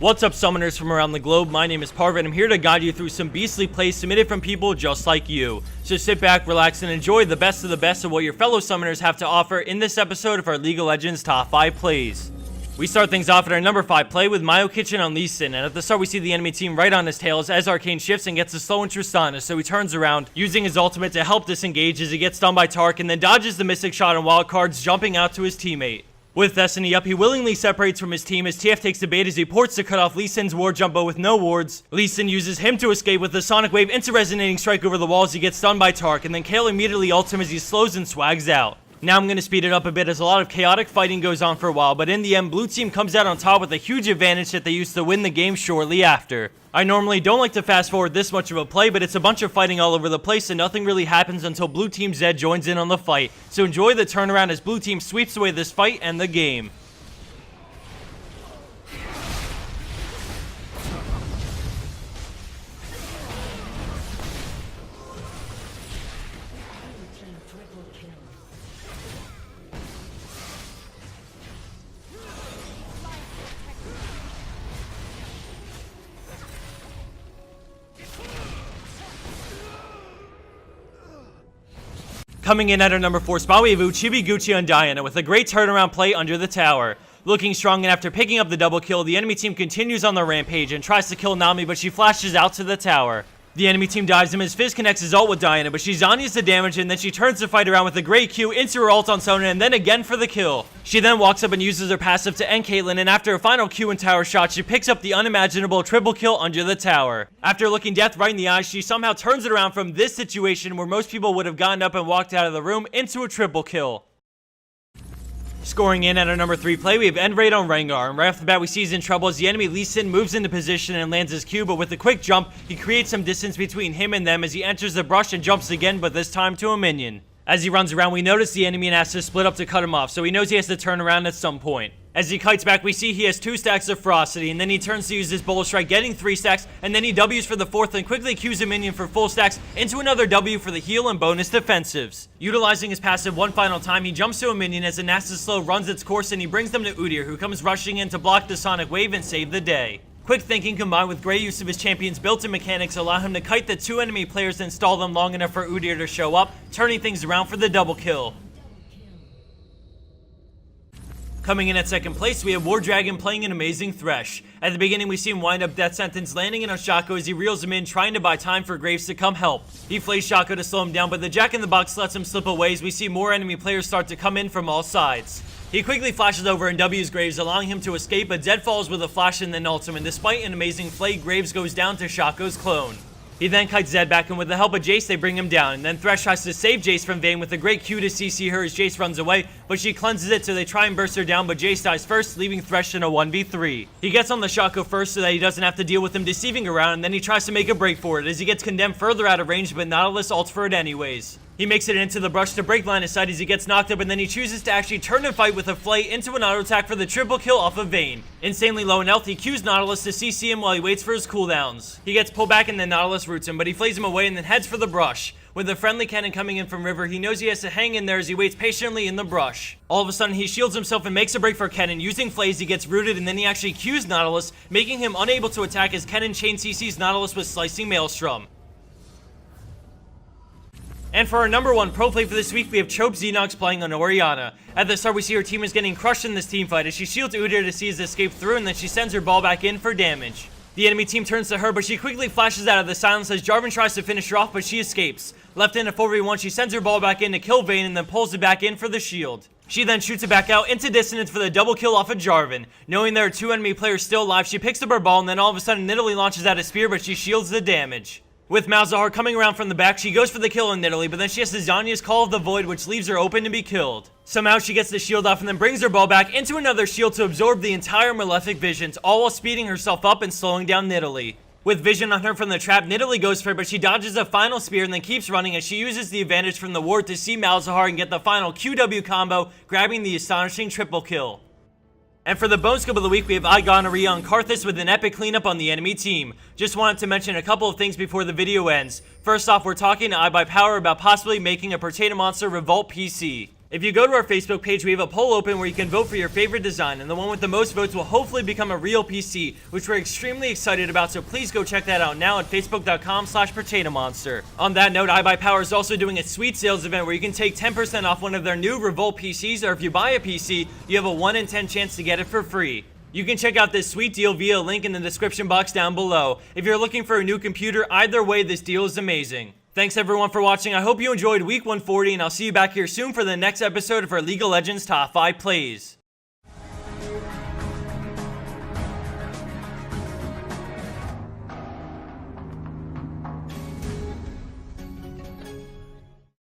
What's up, summoners from around the globe? My name is Parv, and I'm here to guide you through some beastly plays submitted from people just like you. So sit back, relax, and enjoy the best of what your fellow summoners have to offer in this episode of our League of Legends Top 5 Plays. We start things off at our number 5 play with Mayo Kitchen on Lee Sin, and at the start we see the enemy team right on his tails as Arcane shifts and gets a slow in Tristana, so he turns around, using his ultimate to help disengage as he gets stunned by Tark and then dodges the Mystic Shot on Wildcards, jumping out to his teammate. With Destiny up, he willingly separates from his team as TF takes the bait as he ports to cut off Lee Sin's ward jumbo with no wards. Lee Sin uses him to escape with the Sonic Wave into Resonating Strike over the wall as he gets stunned by Tark, and then Kayle immediately ults him as he slows and swags out. Now I'm going to speed it up a bit as a lot of chaotic fighting goes on for a while, but in the end, blue team comes out on top with a huge advantage that they used to win the game shortly after. I normally don't like to fast forward this much of a play, but it's a bunch of fighting all over the place and nothing really happens until blue team Zed joins in on the fight. So enjoy the turnaround as blue team sweeps away this fight and the game. Coming in at our number 4 spot, we have Uchibi Gucci on Diana with a great turnaround play under the tower. Looking strong, and after picking up the double kill, the enemy team continues on the rampage and tries to kill Nami, but she flashes out to the tower. The enemy team dives him as Fizz connects his ult with Diana, but she Zhonya's the damage, and then she turns the fight around with a great Q into her ult on Sona, and then again for the kill. She then walks up and uses her passive to end Caitlyn, and after a final Q and tower shot, she picks up the unimaginable triple kill under the tower. After looking death right in the eyes, she somehow turns it around from this situation where most people would have gotten up and walked out of the room into a triple kill. Scoring in at our number 3 play, we have End Raid on Rengar, and right off the bat we see he's in trouble as the enemy Lee Sin moves into position and lands his Q, but with a quick jump, he creates some distance between him and them as he enters the brush and jumps again, but this time to a minion. As he runs around, we notice the enemy and has to split up to cut him off, so he knows he has to turn around at some point. As he kites back, we see he has 2 stacks of Ferocity, and then he turns to use his Bullet Strike, getting 3 stacks, and then he Ws for the 4th and quickly Qs a minion for full stacks into another W for the heal and bonus defensives. Utilizing his passive one final time, he jumps to a minion as the Nasus Slow runs its course, and he brings them to Udyr, who comes rushing in to block the Sonic Wave and save the day. Quick thinking combined with great use of his champion's built-in mechanics allow him to kite the 2 enemy players and stall them long enough for Udyr to show up, turning things around for the double kill. Coming in at second place, we have War Dragon playing an amazing Thresh. At the beginning, we see him wind up Death Sentence, landing in on Shaco as he reels him in, trying to buy time for Graves to come help. He flays Shaco to slow him down, but the Jack in the Box lets him slip away as we see more enemy players start to come in from all sides. He quickly flashes over and W's Graves, allowing him to escape, but Zed falls with a flash and then ults him, and despite an amazing play, Graves goes down to Shaco's clone. He then kites Zed back, and with the help of Jace, they bring him down, and then Thresh tries to save Jace from Vayne with a great Q to CC her as Jace runs away, but she cleanses it so they try and burst her down, but Jace dies first, leaving Thresh in a 1v3. He gets on the Shaco first so that he doesn't have to deal with him deceiving around, and then he tries to make a break for it as he gets condemned further out of range, but Nautilus ults for it anyways. He makes it into the brush to break line of sight as he gets knocked up, and then he chooses to actually turn and fight with a Flay into an auto attack for the triple kill off of Vayne. Insanely low in health, he Qs Nautilus to CC him while he waits for his cooldowns. He gets pulled back and then Nautilus roots him, but he flays him away and then heads for the brush. With a friendly cannon coming in from River, he knows he has to hang in there as he waits patiently in the brush. All of a sudden, he shields himself and makes a break for Kennen. Using Flays, he gets rooted, and then he actually Qs Nautilus, making him unable to attack as Kennen chain CCs Nautilus with Slicing Maelstrom. And for our number 1 pro play for this week, we have Chope Xenox playing on Orianna. At the start, we see her team is getting crushed in this team fight as she shields Udyr to see his escape through, and then she sends her ball back in for damage. The enemy team turns to her, but she quickly flashes out of the silence as Jarvan tries to finish her off, but she escapes. Left in a 4v1, she sends her ball back in to kill Vayne and then pulls it back in for the shield. She then shoots it back out into distance for the double kill off of Jarvan. Knowing there are 2 enemy players still alive, she picks up her ball, and then all of a sudden Nidalee launches out a spear, but she shields the damage. With Malzahar coming around from the back, she goes for the kill on Nidalee, but then she has the Zhonya's Call of the Void, which leaves her open to be killed. Somehow she gets the shield off and then brings her ball back into another shield to absorb the entire Malefic Visions, all while speeding herself up and slowing down Nidalee. With vision on her from the trap, Nidalee goes for it, but she dodges a final spear and then keeps running as she uses the advantage from the ward to see Malzahar and get the final QW combo, grabbing the astonishing triple kill. And for the bone scope of the week, we have Igonorrhea on Karthus with an epic cleanup on the enemy team. Just wanted to mention a couple of things before the video ends. First off, we're talking to iBuyPower about possibly making a Potato Monster Revolt PC. If you go to our Facebook page, we have a poll open where you can vote for your favorite design, and the one with the most votes will hopefully become a real PC, which we're extremely excited about, so please go check that out now at facebook.com/potatomonster. On that note, iBuyPower is also doing a sweet sales event where you can take 10% off one of their new Revolt PCs, or if you buy a PC, you have a 1 in 10 chance to get it for free. You can check out this sweet deal via a link in the description box down below. If you're looking for a new computer, either way, this deal is amazing. Thanks everyone for watching. I hope you enjoyed week 140, and I'll see you back here soon for the next episode of our League of Legends Top 5 plays.